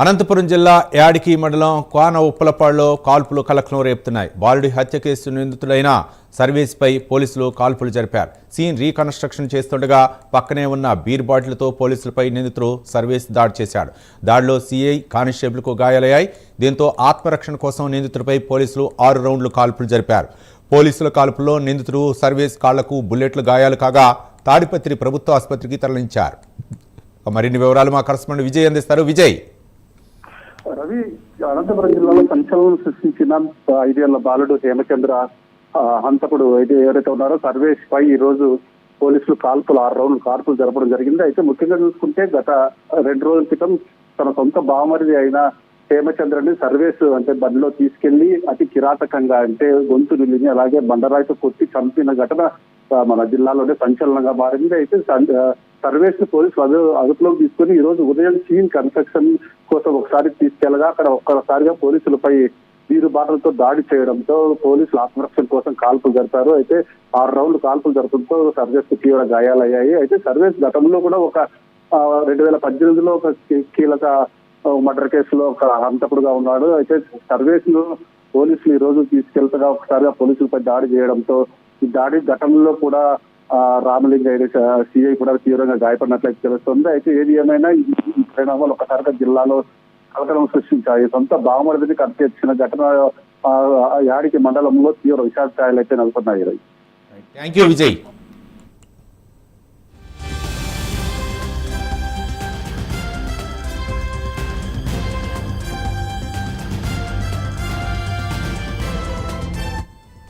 అనంతపురం జిల్లా యాడికి మండలం కోన ఉప్పలపాడులో కాల్పులు కలకలం రేపుతున్నాయి. బాలుడి హత్య కేసు నిందితుడైన సర్వేస్పై పోలీసులు కాల్పులు జరిపారు. సీన్ రీకన్స్ట్రక్షన్ చేస్తుండగా పక్కనే ఉన్న బీర్ బాటిల్తో పోలీసులపై నిందితుడు సర్వేస్ దాడి చేశాడు. దాడిలో సీఐ కానిస్టేబుల్కు గాయాలయ్యాయి. దీంతో ఆత్మరక్షణ కోసం నిందితుడిపై పోలీసులు 6 రౌండ్లు కాల్పులు జరిపారు. పోలీసుల కాల్పుల్లో నిందితుడు సర్వేస్ కాళ్లకు బుల్లెట్లు గాయాలు కాగా తాడిపత్రి ప్రభుత్వ ఆసుపత్రికి తరలించారు. మరిన్ని వివరాలు మా కరెస్పాండెంట్ విజయ్ అందిస్తారు. విజయ్, రవి, అనంతపురం జిల్లాలో సంచలనం సృష్టించిన 5 ఏళ్ల బాలుడు హేమచంద్ర హంతకుడు ఎవరైతే ఉన్నారో సర్వేష్ పై ఈ రోజు పోలీసులు 6 రౌండ్లు కాల్పులు జరపడం జరిగింది. అయితే ముఖ్యంగా చూసుకుంటే గత 2 రోజుల క్రితం తన సొంత బావమరిది అయిన హేమచంద్రని సర్వేస్ అంటే బండిలో తీసుకెళ్లి అతి కిరాతకంగా అంటే గొంతు నిలిని అలాగే బండరాయితో కొట్టి చంపిన ఘటన మన జిల్లాలోనే సంచలనంగా మారింది. అయితే సర్వేస్ ని పోలీసులు అదుపులోకి తీసుకుని ఈ రోజు ఉదయం సీన్ కన్స్ట్రక్షన్ కోసం ఒకసారి తీసుకెళ్లగా అక్కడ ఒక్కసారిగా పోలీసులపై బీరు బాటలతో దాడి చేయడంతో పోలీసులు ఆత్మరక్షణ కోసం కాల్పులు జరిపారు. అయితే 6 రౌండ్లు కాల్పులు జరపడంతో సర్వేస్ కు తీవ్ర గాయాలయ్యాయి. అయితే సర్వేస్ గతంలో కూడా ఒక 2018లో ఒక కీలక మర్డర్ కేసులో ఒక హంతకుడుగా ఉన్నాడు. అయితే సర్వేస్ ను పోలీసులు ఈ రోజు తీసుకెళ్తగా ఒకసారిగా పోలీసులపై దాడి చేయడంతో ఈ దాడి ఘటనలో కూడా రామలింగ సిఐ కూడా తీవ్రంగా గాయపడినట్లయితే తెలుస్తుంది. అయితే ఏది ఏమైనా ఈ పరిణామాలు ఒకసారిగా జిల్లాలో కలకలం సృష్టించాయి. సొంత బావమరిదిని కత్తిచ్చిన ఘటన యాడికి మండలంలో తీవ్ర విషాద ఛాయలు అయితే నెలకొన్నాయి. Thank you Vijay.